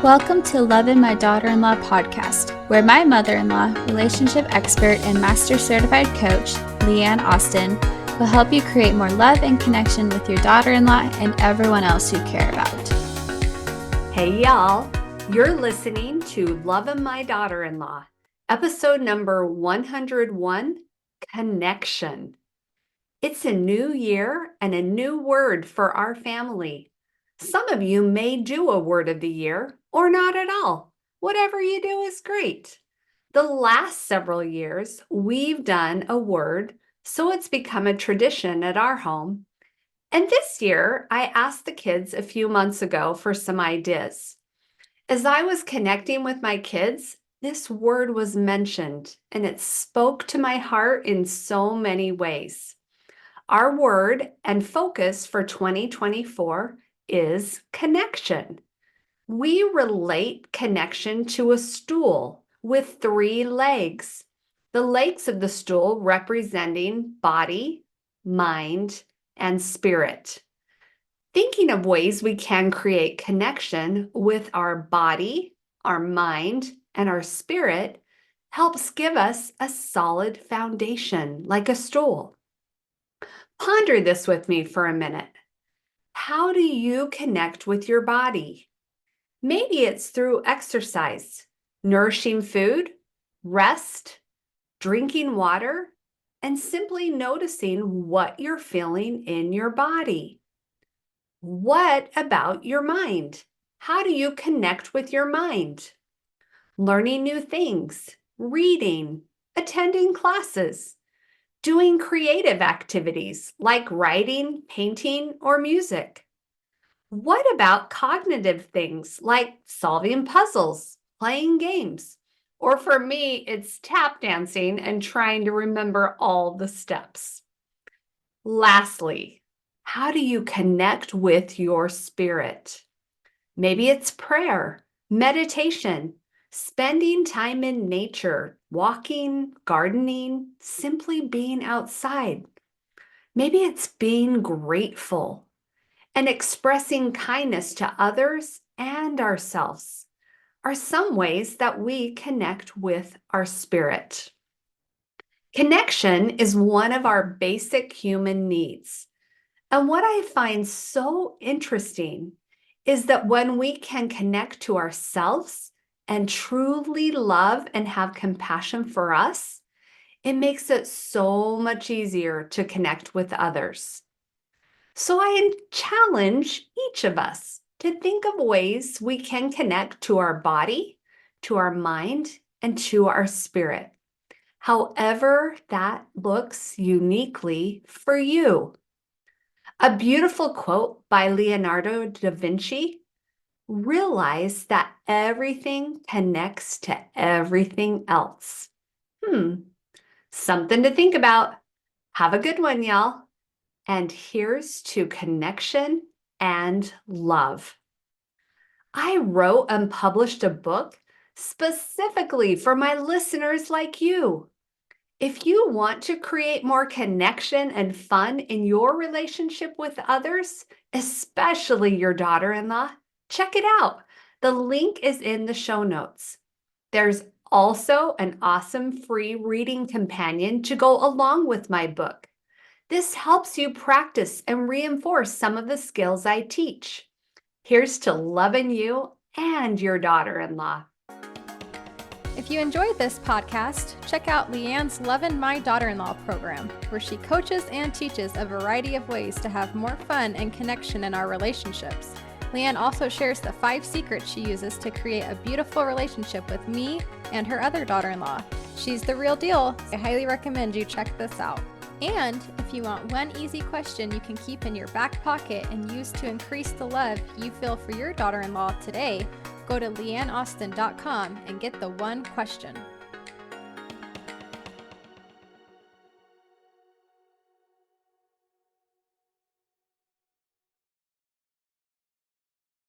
Welcome to Lovin' My Daughter-in-Law podcast, where my mother-in-law, relationship expert, and master certified coach, Leanne Austin, will help you create more love and connection with your daughter-in-law and everyone else you care about. Hey y'all, you're listening to Lovin' My Daughter-in-Law, episode number 101, Connection. It's a new year and a new word for our family. Some of you may do a word of the year or not at all. Whatever you do is great. The last several years, we've done a word, so it's become a tradition at our home. And this year, I asked the kids a few months ago for some ideas. As I was connecting with my kids, this word was mentioned, and it spoke to my heart in so many ways. Our word and focus for 2024 is connection. We relate connection to a stool with 3 legs. The legs of the stool representing body, mind, and spirit. Thinking of ways we can create connection with our body, our mind, and our spirit helps give us a solid foundation like a stool. Ponder this with me for a minute. How do you connect with your body? Maybe it's through exercise, nourishing food, rest, drinking water, and simply noticing what you're feeling in your body. What about your mind? How do you connect with your mind? Learning new things, reading, attending classes, doing creative activities like writing, painting, or music. What about cognitive things like solving puzzles, playing games? Or for me, it's tap dancing and trying to remember all the steps. Lastly, how do you connect with your spirit? Maybe it's prayer, meditation, spending time in nature, walking, gardening, simply being outside. Maybe it's being grateful and expressing kindness to others and ourselves are some ways that we connect with our spirit. Connection is one of our basic human needs. And what I find so interesting is that when we can connect to ourselves and truly love and have compassion for us, it makes it so much easier to connect with others. So I challenge each of us to think of ways we can connect to our body, to our mind, and to our spirit, however that looks uniquely for you. A beautiful quote by Leonardo da Vinci: realize that everything connects to everything else. Something to think about. Have a good one, y'all. And here's to connection and love. I wrote and published a book specifically for my listeners like you. If you want to create more connection and fun in your relationship with others, especially your daughter-in-law, check it out. The link is in the show notes. There's also an awesome free reading companion to go along with my book. This helps you practice and reinforce some of the skills I teach. Here's to loving you and your daughter-in-law. If you enjoyed this podcast, check out Leanne's Lovin' My Daughter-in-Law program, where she coaches and teaches a variety of ways to have more fun and connection in our relationships. Leanne also shares the 5 secrets she uses to create a beautiful relationship with me and her other daughter-in-law. She's the real deal. I highly recommend you check this out. And if you want one easy question you can keep in your back pocket and use to increase the love you feel for your daughter-in-law today, go to leanneaustin.com and get the one question.